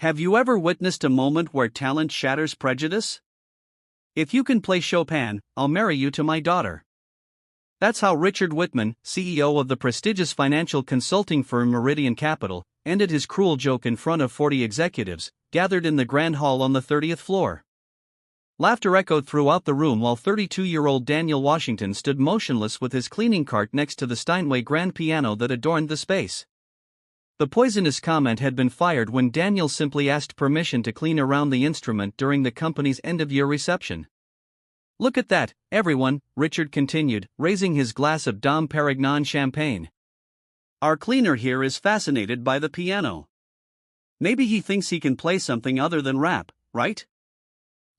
Have you ever witnessed a moment where talent shatters prejudice? If you can play Chopin, I'll marry you to my daughter. That's how Richard Wittmann, CEO of the prestigious financial consulting firm Meridian Capital, ended his cruel joke in front of 40 executives, gathered in the Grand Hall on the 30th floor. Laughter echoed throughout the room while 32-year-old Daniel Washington stood motionless with his cleaning cart next to the Steinway grand piano that adorned the space. The poisonous comment had been fired when Daniel simply asked permission to clean around the instrument during the company's end-of-year reception. "Look at that, everyone," Richard continued, raising his glass of Dom Perignon champagne. "Our cleaner here is fascinated by the piano. Maybe he thinks he can play something other than rap, right?"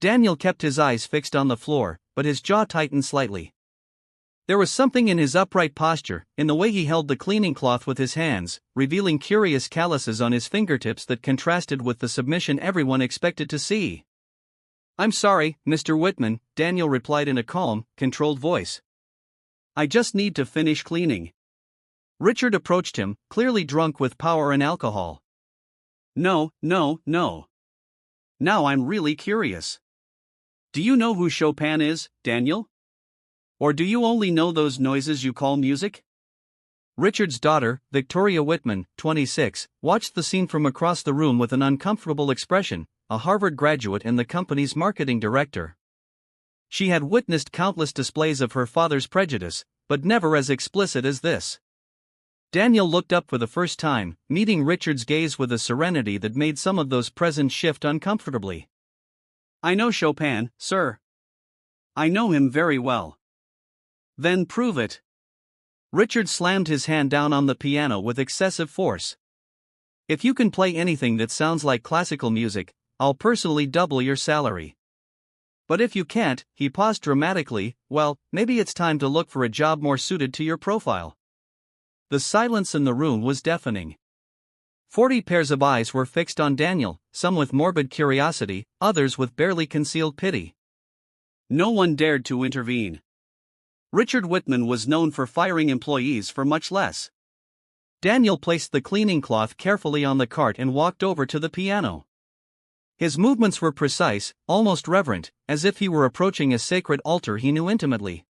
Daniel kept his eyes fixed on the floor, but his jaw tightened slightly. There was something in his upright posture, in the way he held the cleaning cloth with his hands, revealing curious calluses on his fingertips that contrasted with the submission everyone expected to see. "I'm sorry, Mr. Wittmann," Daniel replied in a calm, controlled voice. "I just need to finish cleaning." Richard approached him, clearly drunk with power and alcohol. No. Now I'm really curious. Do you know who Chopin is, Daniel? Or do you only know those noises you call music?" Richard's daughter, Victoria Wittmann, 26, watched the scene from across the room with an uncomfortable expression, a Harvard graduate and the company's marketing director. She had witnessed countless displays of her father's prejudice, but never as explicit as this. Daniel looked up for the first time, meeting Richard's gaze with a serenity that made some of those present shift uncomfortably. "I know Chopin, sir. I know him very well." "Then prove it." Richard slammed his hand down on the piano with excessive force. "If you can play anything that sounds like classical music, I'll personally double your salary. But if you can't," he paused dramatically, "well, maybe it's time to look for a job more suited to your profile." The silence in the room was deafening. 40 pairs of eyes were fixed on Daniel, some with morbid curiosity, others with barely concealed pity. No one dared to intervene. Richard Wittmann was known for firing employees for much less. Daniel placed the cleaning cloth carefully on the cart and walked over to the piano. His movements were precise, almost reverent, as if he were approaching a sacred altar he knew intimately.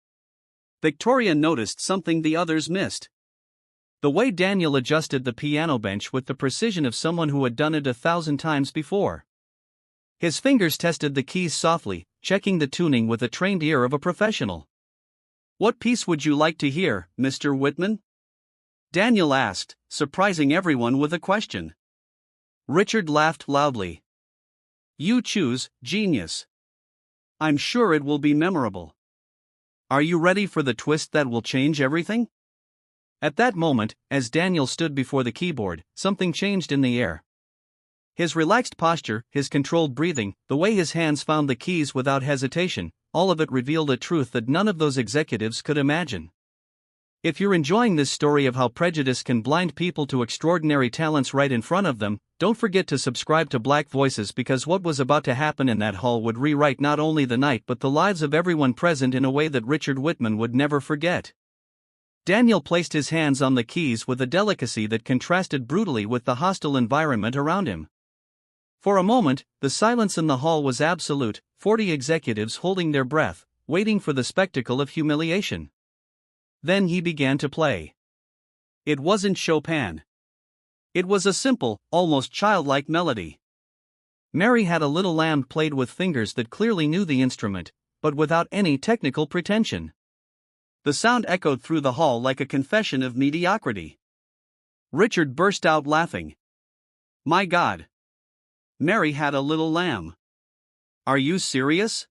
Victoria noticed something the others missed. The way Daniel adjusted the piano bench with the precision of someone who had done it 1,000 times before. His fingers tested the keys softly, checking the tuning with the trained ear of a professional. "What piece would you like to hear, Mr. Wittmann?" Daniel asked, surprising everyone with a question. Richard laughed loudly. "You choose, genius. I'm sure it will be memorable. Are you ready for the twist that will change everything?" At that moment, as Daniel stood before the keyboard, something changed in the air. His relaxed posture, his controlled breathing, the way his hands found the keys without hesitation, all of it revealed a truth that none of those executives could imagine. If you're enjoying this story of how prejudice can blind people to extraordinary talents right in front of them, don't forget to subscribe to Black Voices, because what was about to happen in that hall would rewrite not only the night but the lives of everyone present in a way that Richard Wittmann would never forget. Daniel placed his hands on the keys with a delicacy that contrasted brutally with the hostile environment around him. For a moment, the silence in the hall was absolute, 40 executives holding their breath, waiting for the spectacle of humiliation. Then he began to play. It wasn't Chopin. It was a simple, almost childlike melody. Mary Had a Little Lamb played with fingers that clearly knew the instrument, but without any technical pretension. The sound echoed through the hall like a confession of mediocrity. Richard burst out laughing. "My God! Mary Had a Little Lamb. Are you serious?"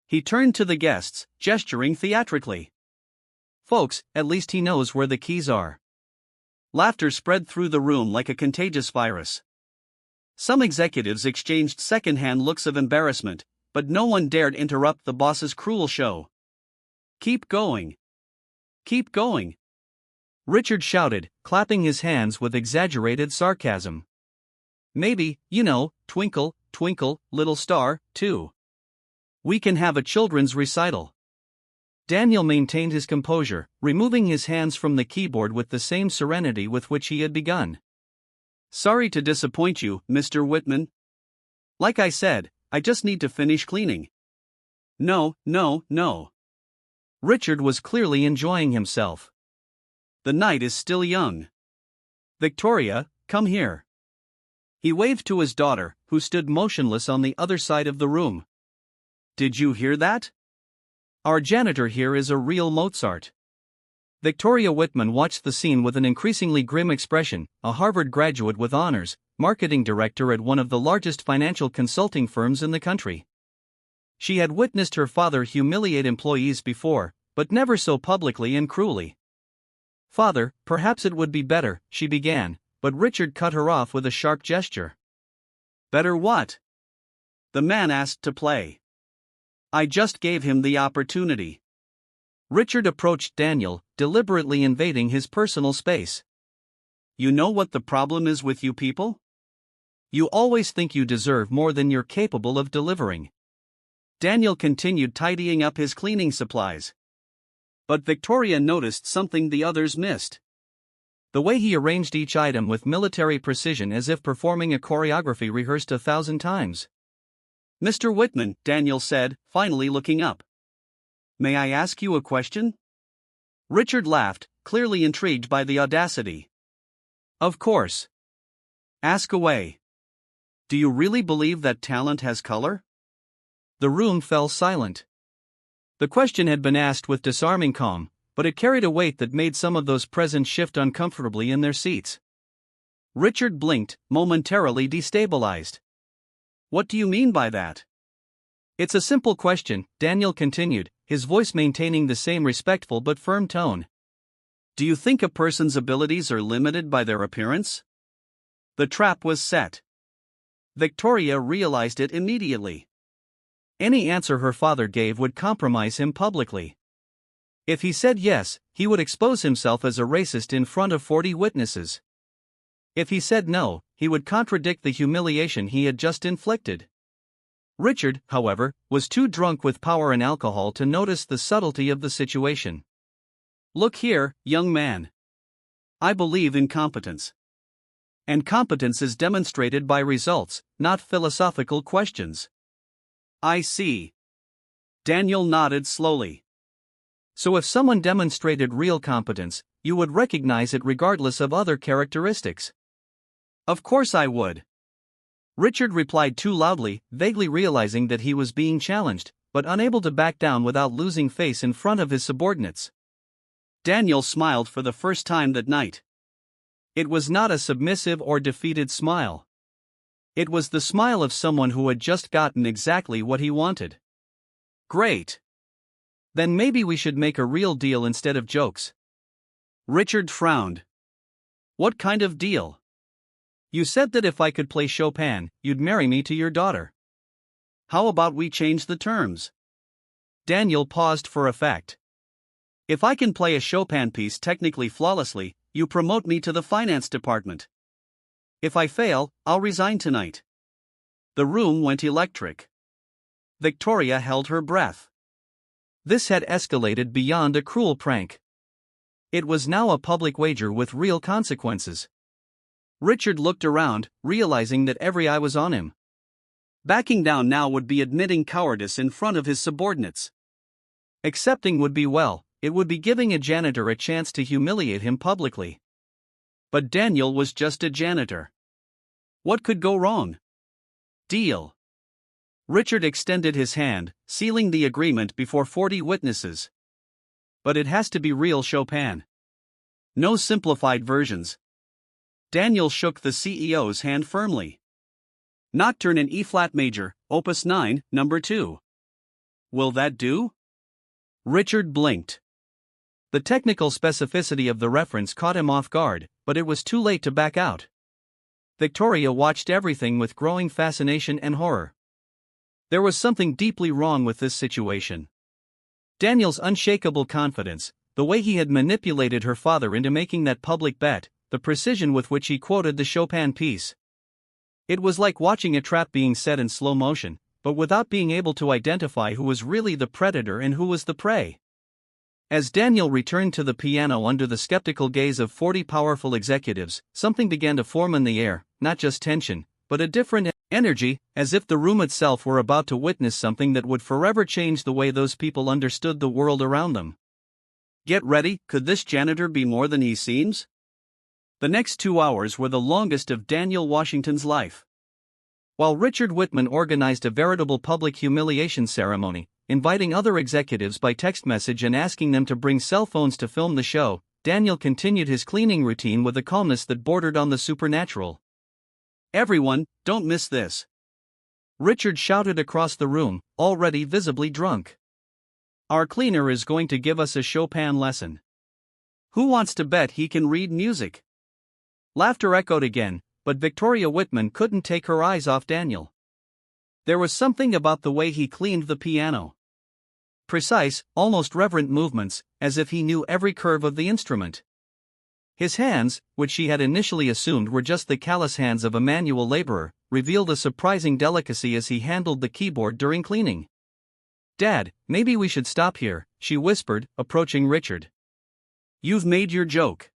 He turned to the guests, gesturing theatrically. "Folks, at least he knows where the keys are." Laughter spread through the room like a contagious virus. Some executives exchanged second-hand looks of embarrassment, but no one dared interrupt the boss's cruel show. "Keep going. Keep going," Richard shouted, clapping his hands with exaggerated sarcasm. "Maybe, Twinkle, Twinkle, Little Star, too. We can have a children's recital." Daniel maintained his composure, removing his hands from the keyboard with the same serenity with which he had begun. Sorry to disappoint you, Mr. Wittmann. Like I said, I just need to finish cleaning. No, no, no. Richard was clearly enjoying himself. The night is still young. Victoria, come here. He waved to his daughter, who stood motionless on the other side of the room. Did you hear that? Our janitor here is a real Mozart. Victoria Wittmann watched the scene with an increasingly grim expression, a Harvard graduate with honors, marketing director at one of the largest financial consulting firms in the country. She had witnessed her father humiliate employees before, but never so publicly and cruelly. Father, perhaps it would be better, she began, but Richard cut her off with a sharp gesture. Better what? The man asked to play. I just gave him the opportunity. Richard approached Daniel, deliberately invading his personal space. You know what the problem is with you people? You always think you deserve more than you're capable of delivering. Daniel continued tidying up his cleaning supplies. But Victoria noticed something the others missed. The way he arranged each item with military precision, as if performing a choreography rehearsed 1,000 times. Mr. Wittmann, Daniel said, finally looking up. May I ask you a question? Richard laughed, clearly intrigued by the audacity. Of course. Ask away. Do you really believe that talent has color? The room fell silent. The question had been asked with disarming calm, but it carried a weight that made some of those present shift uncomfortably in their seats. Richard blinked, momentarily destabilized. What do you mean by that? It's a simple question, Daniel continued, his voice maintaining the same respectful but firm tone. Do you think a person's abilities are limited by their appearance? The trap was set. Victoria realized it immediately. Any answer her father gave would compromise him publicly. If he said yes, he would expose himself as a racist in front of 40 witnesses. If he said no, he would contradict the humiliation he had just inflicted. Richard, however, was too drunk with power and alcohol to notice the subtlety of the situation. Look here, young man. I believe in competence. And competence is demonstrated by results, not philosophical questions. I see. Daniel nodded slowly. So if someone demonstrated real competence, you would recognize it regardless of other characteristics. Of course I would. Richard replied too loudly, vaguely realizing that he was being challenged, but unable to back down without losing face in front of his subordinates. Daniel smiled for the first time that night. It was not a submissive or defeated smile. It was the smile of someone who had just gotten exactly what he wanted. Great. Then maybe we should make a real deal instead of jokes. Richard frowned. What kind of deal? You said that if I could play Chopin, you'd marry me to your daughter. How about we change the terms? Daniel paused for effect. If I can play a Chopin piece technically flawlessly, you promote me to the finance department. If I fail, I'll resign tonight. The room went electric. Victoria held her breath. This had escalated beyond a cruel prank. It was now a public wager with real consequences. Richard looked around, realizing that every eye was on him. Backing down now would be admitting cowardice in front of his subordinates. Accepting would be it would be giving a janitor a chance to humiliate him publicly. But Daniel was just a janitor. What could go wrong? Deal. Richard extended his hand, sealing the agreement before 40 witnesses. But it has to be real Chopin. No simplified versions. Daniel shook the CEO's hand firmly. Nocturne in E-flat major, Opus 9, number 2. Will that do? Richard blinked. The technical specificity of the reference caught him off guard, but it was too late to back out. Victoria watched everything with growing fascination and horror. There was something deeply wrong with this situation. Daniel's unshakable confidence, the way he had manipulated her father into making that public bet, the precision with which he quoted the Chopin piece. It was like watching a trap being set in slow motion, but without being able to identify who was really the predator and who was the prey. As Daniel returned to the piano under the skeptical gaze of 40 powerful executives, something began to form in the air, not just tension, but a different energy, as if the room itself were about to witness something that would forever change the way those people understood the world around them. Get ready, could this janitor be more than he seems? The next 2 hours were the longest of Daniel Washington's life. While Richard Wittmann organized a veritable public humiliation ceremony, inviting other executives by text message and asking them to bring cell phones to film the show, Daniel continued his cleaning routine with a calmness that bordered on the supernatural. "Everyone, don't miss this!" Richard shouted across the room, already visibly drunk. "Our cleaner is going to give us a Chopin lesson. Who wants to bet he can read music?" Laughter echoed again, but Victoria Wittmann couldn't take her eyes off Daniel. There was something about the way he cleaned the piano. Precise, almost reverent movements, as if he knew every curve of the instrument. His hands, which she had initially assumed were just the callous hands of a manual laborer, revealed a surprising delicacy as he handled the keyboard during cleaning. "Dad, maybe we should stop here," she whispered, approaching Richard. "You've made your joke.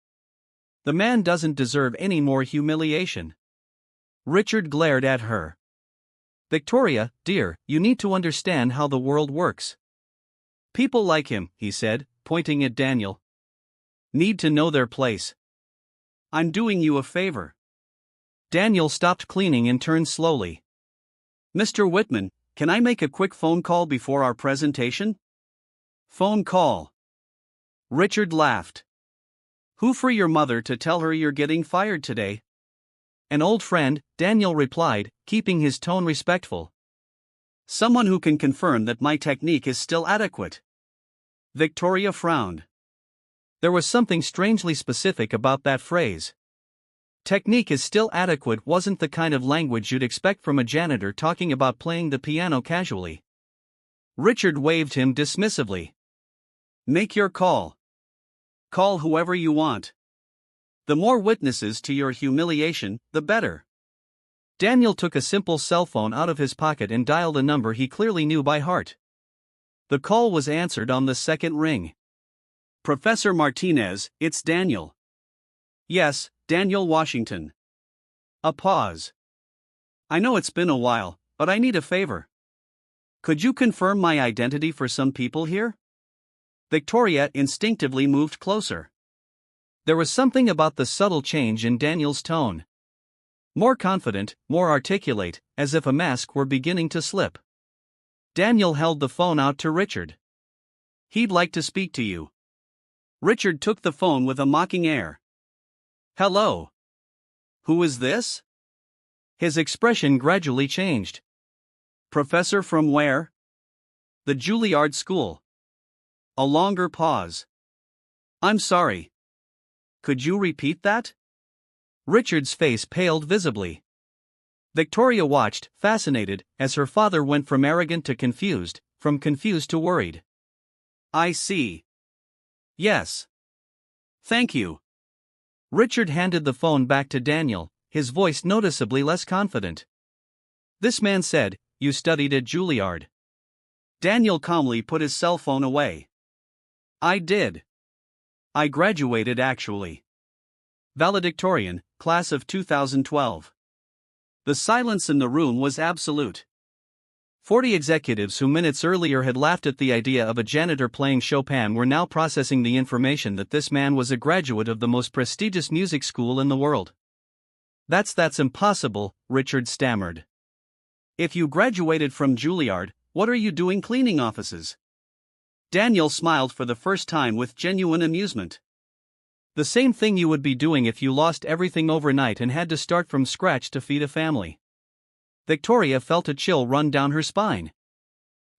The man doesn't deserve any more humiliation." Richard glared at her. "Victoria, dear, you need to understand how the world works. People like him," he said, pointing at Daniel, "need to know their place. I'm doing you a favor." Daniel stopped cleaning and turned slowly. "Mr. Wittmann, can I make a quick phone call before our presentation?" "Phone call?" Richard laughed. "Who for your mother to tell her you're getting fired today?" "An old friend," Daniel replied, keeping his tone respectful. "Someone who can confirm that my technique is still adequate." Victoria frowned. There was something strangely specific about that phrase. Technique is still adequate wasn't the kind of language you'd expect from a janitor talking about playing the piano casually. Richard waved him dismissively. "Make your call. Call whoever you want. The more witnesses to your humiliation, the better." Daniel took a simple cell phone out of his pocket and dialed a number he clearly knew by heart. The call was answered on the second ring. "Professor Martinez, it's Daniel." "Yes, Daniel Washington." A pause. "I know it's been a while, but I need a favor. Could you confirm my identity for some people here?" Victoria instinctively moved closer. There was something about the subtle change in Daniel's tone. More confident, more articulate, as if a mask were beginning to slip. Daniel held the phone out to Richard. "He'd like to speak to you." Richard took the phone with a mocking air. "Hello. Who is this?" His expression gradually changed. "Professor from where?" "The Juilliard School." A longer pause. "I'm sorry. Could you repeat that?" Richard's face paled visibly. Victoria watched, fascinated, as her father went from arrogant to confused, from confused to worried. "I see. Yes. Thank you." Richard handed the phone back to Daniel, his voice noticeably less confident. "This man said, you studied at Juilliard." Daniel calmly put his cell phone away. "I did. I graduated actually. Valedictorian, class of 2012. The silence in the room was absolute. 40 executives who minutes earlier had laughed at the idea of a janitor playing Chopin were now processing the information that this man was a graduate of the most prestigious music school in the world. That's impossible," Richard stammered. "If you graduated from Juilliard, what are you doing cleaning offices?" Daniel smiled for the first time with genuine amusement. "The same thing you would be doing if you lost everything overnight and had to start from scratch to feed a family." Victoria felt a chill run down her spine.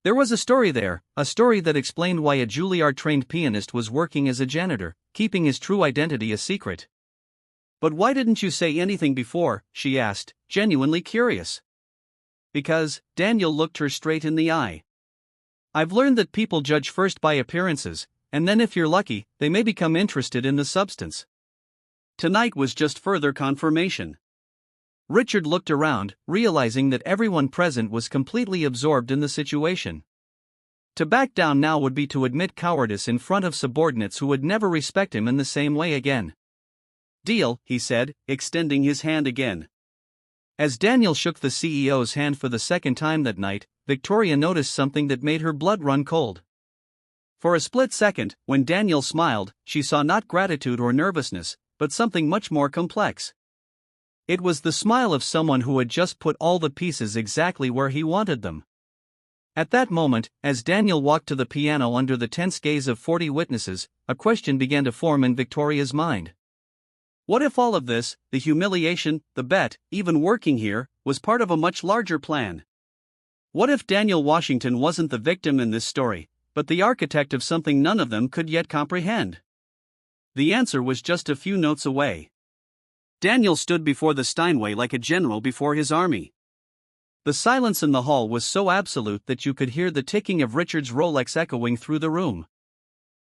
There was a story there, a story that explained why a Juilliard-trained pianist was working as a janitor, keeping his true identity a secret. "But why didn't you say anything before?" she asked, genuinely curious. "Because," Daniel looked her straight in the eye. "I've learned that people judge first by appearances, and then if you're lucky, they may become interested in the substance." Tonight was just further confirmation. Richard looked around, realizing that everyone present was completely absorbed in the situation. To back down now would be to admit cowardice in front of subordinates who would never respect him in the same way again. "Deal," he said, extending his hand again. As Daniel shook the CEO's hand for the second time that night, Victoria noticed something that made her blood run cold. For a split second, when Daniel smiled, she saw not gratitude or nervousness, but something much more complex. It was the smile of someone who had just put all the pieces exactly where he wanted them. At that moment, as Daniel walked to the piano under the tense gaze of 40 witnesses, a question began to form in Victoria's mind. What if all of this, the humiliation, the bet, even working here, was part of a much larger plan? What if Daniel Washington wasn't the victim in this story, but the architect of something none of them could yet comprehend? The answer was just a few notes away. Daniel stood before the Steinway like a general before his army. The silence in the hall was so absolute that you could hear the ticking of Richard's Rolex echoing through the room.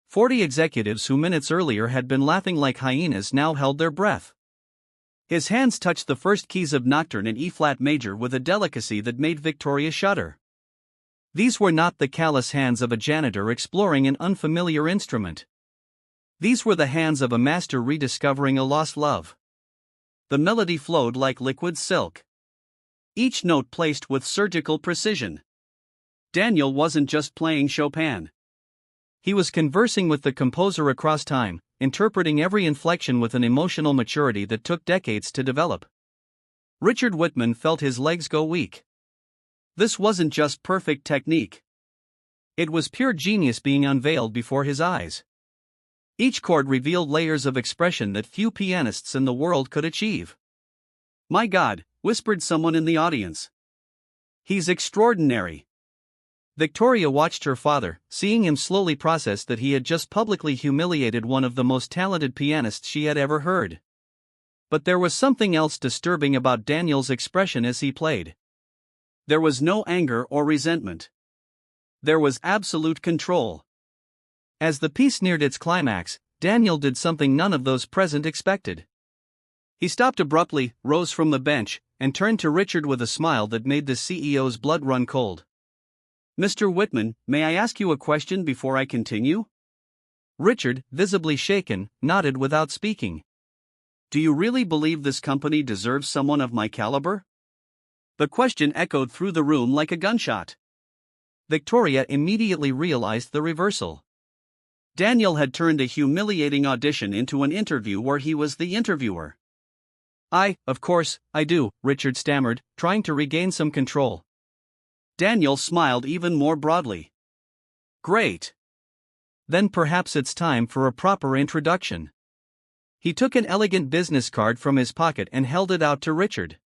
40 executives who minutes earlier had been laughing like hyenas now held their breath. His hands touched the first keys of Nocturne in E-flat major with a delicacy that made Victoria shudder. These were not the callous hands of a janitor exploring an unfamiliar instrument. These were the hands of a master rediscovering a lost love. The melody flowed like liquid silk. Each note placed with surgical precision. Daniel wasn't just playing Chopin. He was conversing with the composer across time, interpreting every inflection with an emotional maturity that took decades to develop. Richard Wittmann felt his legs go weak. This wasn't just perfect technique. It was pure genius being unveiled before his eyes. Each chord revealed layers of expression that few pianists in the world could achieve. "My God," whispered someone in the audience. "He's extraordinary." Victoria watched her father, seeing him slowly process that he had just publicly humiliated one of the most talented pianists she had ever heard. But there was something else disturbing about Daniel's expression as he played. There was no anger or resentment. There was absolute control. As the piece neared its climax, Daniel did something none of those present expected. He stopped abruptly, rose from the bench, and turned to Richard with a smile that made the CEO's blood run cold. "Mr. Wittmann, may I ask you a question before I continue?" Richard, visibly shaken, nodded without speaking. "Do you really believe this company deserves someone of my caliber?" The question echoed through the room like a gunshot. Victoria immediately realized the reversal. Daniel had turned a humiliating audition into an interview where he was the interviewer. Of course, I do," Richard stammered, trying to regain some control. Daniel smiled even more broadly. "Great. Then perhaps it's time for a proper introduction." He took an elegant business card from his pocket and held it out to Richard.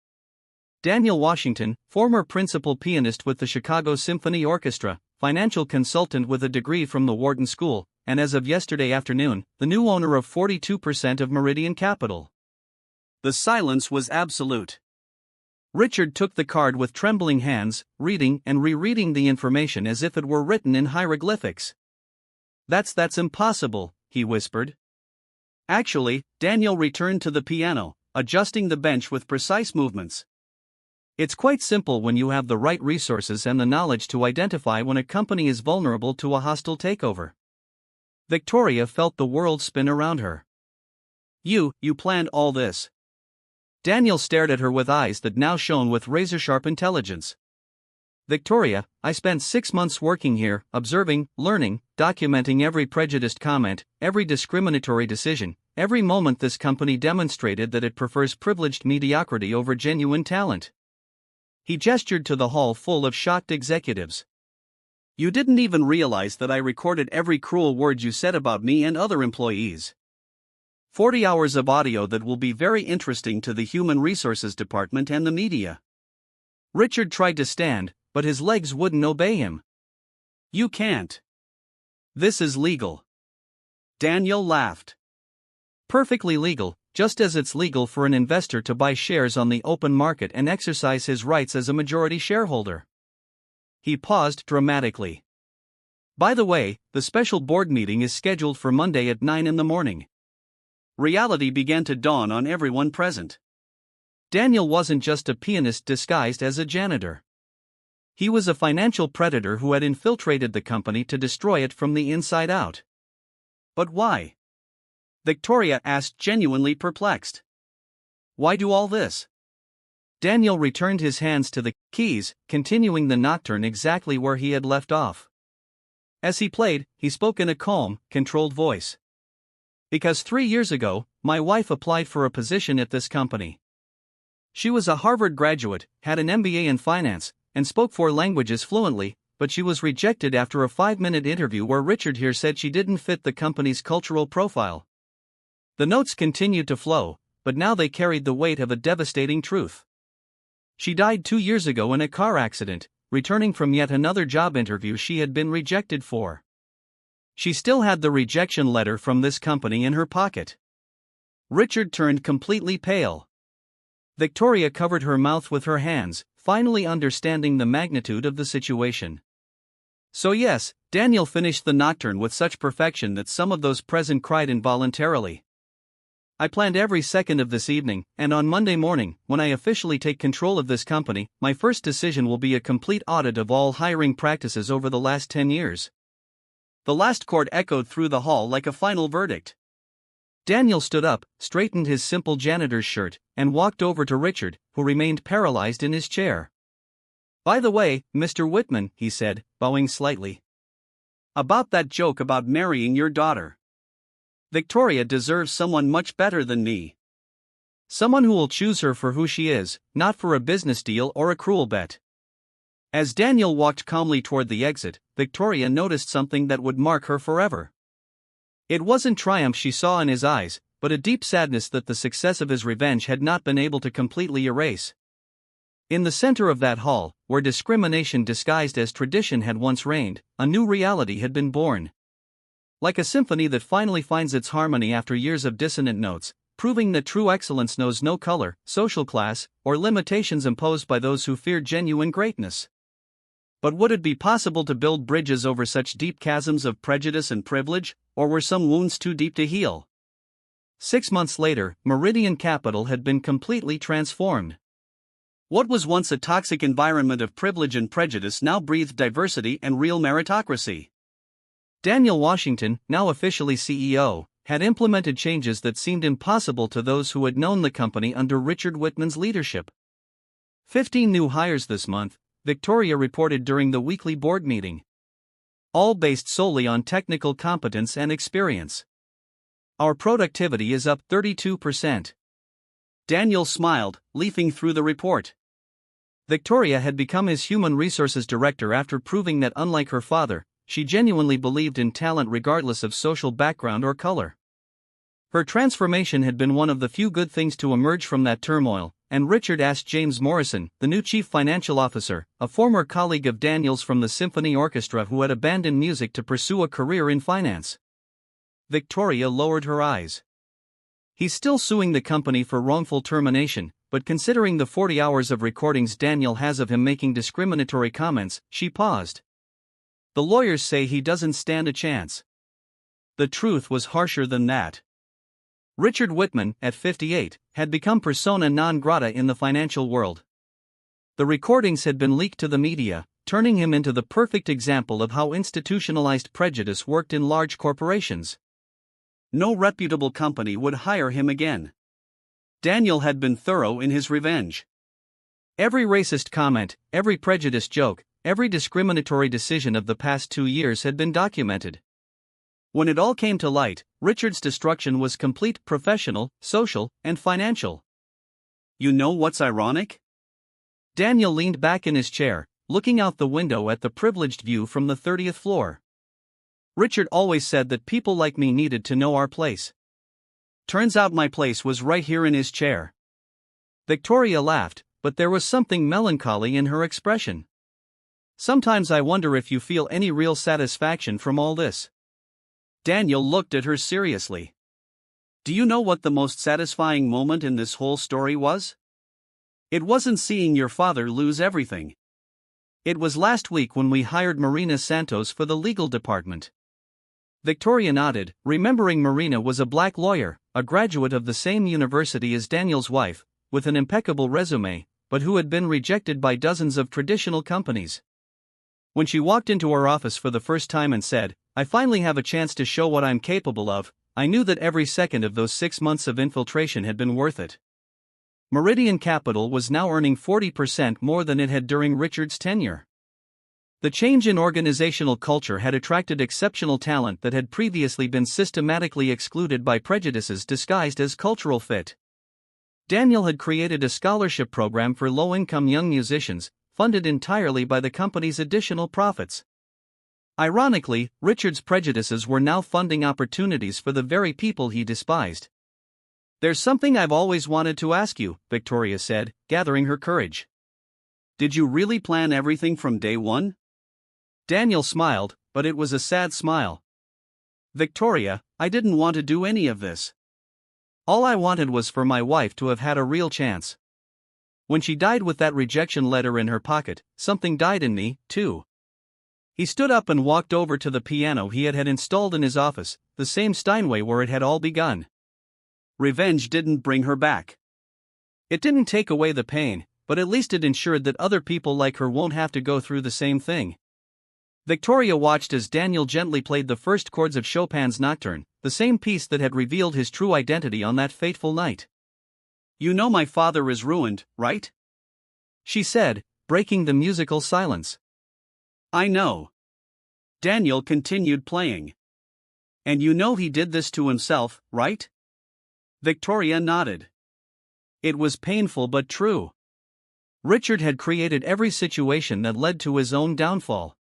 Daniel Washington, former principal pianist with the Chicago Symphony Orchestra, financial consultant with a degree from the Wharton School, and as of yesterday afternoon, the new owner of 42% of Meridian Capital. The silence was absolute. Richard took the card with trembling hands, reading and rereading the information as if it were written in hieroglyphics. That's impossible," he whispered. Actually, Daniel returned to the piano, adjusting the bench with precise movements. "It's quite simple when you have the right resources and the knowledge to identify when a company is vulnerable to a hostile takeover." Victoria felt the world spin around her. You planned all this." Daniel stared at her with eyes that now shone with razor-sharp intelligence. "Victoria, I spent 6 months working here, observing, learning, documenting every prejudiced comment, every discriminatory decision, every moment this company demonstrated that it prefers privileged mediocrity over genuine talent." He gestured to the hall full of shocked executives. "You didn't even realize that I recorded every cruel word you said about me and other employees. 40 hours of audio that will be very interesting to the Human Resources Department and the media." Richard tried to stand, but his legs wouldn't obey him. "You can't. This is legal." Daniel laughed. "Perfectly legal, just as it's legal for an investor to buy shares on the open market and exercise his rights as a majority shareholder." He paused dramatically. "By the way, the special board meeting is scheduled for Monday at 9 in the morning." Reality began to dawn on everyone present. Daniel wasn't just a pianist disguised as a janitor. He was a financial predator who had infiltrated the company to destroy it from the inside out. But why? Victoria asked, genuinely perplexed. Why do all this? Daniel returned his hands to the keys, continuing the nocturne exactly where he had left off. As he played, he spoke in a calm, controlled voice. Because 3 years ago, my wife applied for a position at this company. She was a Harvard graduate, had an MBA in finance, and spoke 4 languages fluently, but she was rejected after a 5-minute interview where Richard here said she didn't fit the company's cultural profile. The notes continued to flow, but now they carried the weight of a devastating truth. She died 2 years ago in a car accident, returning from yet another job interview she had been rejected for. She still had the rejection letter from this company in her pocket. Richard turned completely pale. Victoria covered her mouth with her hands, finally understanding the magnitude of the situation. So yes, Daniel finished the nocturne with such perfection that some of those present cried involuntarily. I planned every second of this evening, and on Monday morning, when I officially take control of this company, my first decision will be a complete audit of all hiring practices over the last 10 years. The last chord echoed through the hall like a final verdict. Daniel stood up, straightened his simple janitor's shirt, and walked over to Richard, who remained paralyzed in his chair. By the way, Mr. Wittmann, he said, bowing slightly. About that joke about marrying your daughter. Victoria deserves someone much better than me. Someone who will choose her for who she is, not for a business deal or a cruel bet. As Daniel walked calmly toward the exit, Victoria noticed something that would mark her forever. It wasn't triumph she saw in his eyes, but a deep sadness that the success of his revenge had not been able to completely erase. In the center of that hall, where discrimination disguised as tradition had once reigned, a new reality had been born. Like a symphony that finally finds its harmony after years of dissonant notes, proving that true excellence knows no color, social class, or limitations imposed by those who fear genuine greatness. But would it be possible to build bridges over such deep chasms of prejudice and privilege, or were some wounds too deep to heal? 6 months later, Meridian Capital had been completely transformed. What was once a toxic environment of privilege and prejudice now breathed diversity and real meritocracy. Daniel Washington, now officially CEO, had implemented changes that seemed impossible to those who had known the company under Richard Wittmann's leadership. 15 new hires this month, Victoria reported during the weekly board meeting. All based solely on technical competence and experience. Our productivity is up 32%. Daniel smiled, leafing through the report. Victoria had become his human resources director after proving that, unlike her father, she genuinely believed in talent regardless of social background or color. Her transformation had been one of the few good things to emerge from that turmoil, and Richard asked James Morrison, the new chief financial officer, a former colleague of Daniel's from the symphony orchestra who had abandoned music to pursue a career in finance. Victoria lowered her eyes. He's still suing the company for wrongful termination, but considering the 40 hours of recordings Daniel has of him making discriminatory comments, she paused. The lawyers say he doesn't stand a chance. The truth was harsher than that. Richard Wittmann, at 58, had become persona non grata in the financial world. The recordings had been leaked to the media, turning him into the perfect example of how institutionalized prejudice worked in large corporations. No reputable company would hire him again. Daniel had been thorough in his revenge. Every racist comment, every prejudiced joke, every discriminatory decision of the past 2 years had been documented. When it all came to light, Richard's destruction was complete: professional, social, and financial. You know what's ironic? Daniel leaned back in his chair, looking out the window at the privileged view from the 30th floor. Richard always said that people like me needed to know our place. Turns out my place was right here in his chair. Victoria laughed, but there was something melancholy in her expression. Sometimes I wonder if you feel any real satisfaction from all this. Daniel looked at her seriously. Do you know what the most satisfying moment in this whole story was? It wasn't seeing your father lose everything. It was last week when we hired Marina Santos for the legal department. Victoria nodded, remembering Marina was a black lawyer, a graduate of the same university as Daniel's wife, with an impeccable resume, but who had been rejected by dozens of traditional companies. When she walked into her office for the first time and said, "I finally have a chance to show what I'm capable of," I knew that every second of those 6 months of infiltration had been worth it. Meridian Capital was now earning 40% more than it had during Richard's tenure. The change in organizational culture had attracted exceptional talent that had previously been systematically excluded by prejudices disguised as cultural fit. Daniel had created a scholarship program for low-income young musicians, funded entirely by the company's additional profits. Ironically, Richard's prejudices were now funding opportunities for the very people he despised. "There's something I've always wanted to ask you," Victoria said, gathering her courage. "Did you really plan everything from day one?" Daniel smiled, but it was a sad smile. "Victoria, I didn't want to do any of this. All I wanted was for my wife to have had a real chance. When she died with that rejection letter in her pocket, something died in me, too." He stood up and walked over to the piano he had installed in his office, the same Steinway where it had all begun. Revenge didn't bring her back. It didn't take away the pain, but at least it ensured that other people like her won't have to go through the same thing. Victoria watched as Daniel gently played the first chords of Chopin's Nocturne, the same piece that had revealed his true identity on that fateful night. "You know my father is ruined, right?" she said, breaking the musical silence. "I know." Daniel continued playing. "And you know he did this to himself, right?" Victoria nodded. It was painful but true. Richard had created every situation that led to his own downfall.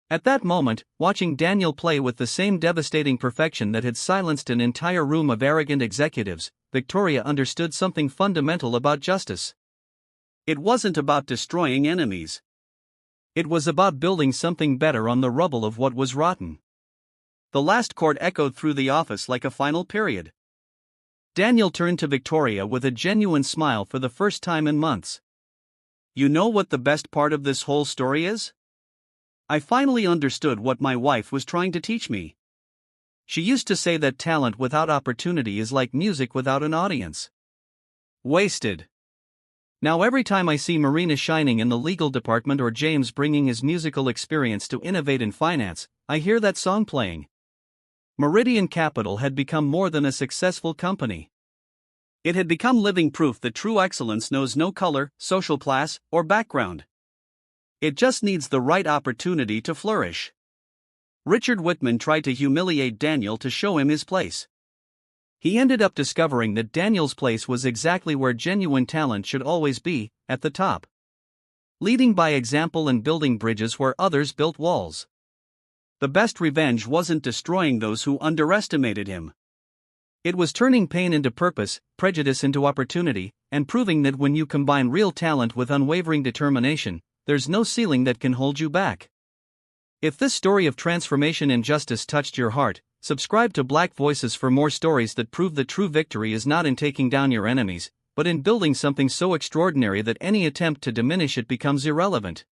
At that moment, watching Daniel play with the same devastating perfection that had silenced an entire room of arrogant executives, Victoria understood something fundamental about justice. It wasn't about destroying enemies. It was about building something better on the rubble of what was rotten. The last chord echoed through the office like a final period. Daniel turned to Victoria with a genuine smile for the first time in months. "You know what the best part of this whole story is? I finally understood what my wife was trying to teach me. She used to say that talent without opportunity is like music without an audience. Wasted. Now every time I see Marina shining in the legal department or James bringing his musical experience to innovate in finance, I hear that song playing." Meridian Capital had become more than a successful company. It had become living proof that true excellence knows no color, social class, or background. It just needs the right opportunity to flourish. Richard Wittmann tried to humiliate Daniel to show him his place. He ended up discovering that Daniel's place was exactly where genuine talent should always be, at the top. Leading by example and building bridges where others built walls. The best revenge wasn't destroying those who underestimated him. It was turning pain into purpose, prejudice into opportunity, and proving that when you combine real talent with unwavering determination, there's no ceiling that can hold you back. If this story of transformation and justice touched your heart, subscribe to Black Voices for more stories that prove that true victory is not in taking down your enemies, but in building something so extraordinary that any attempt to diminish it becomes irrelevant.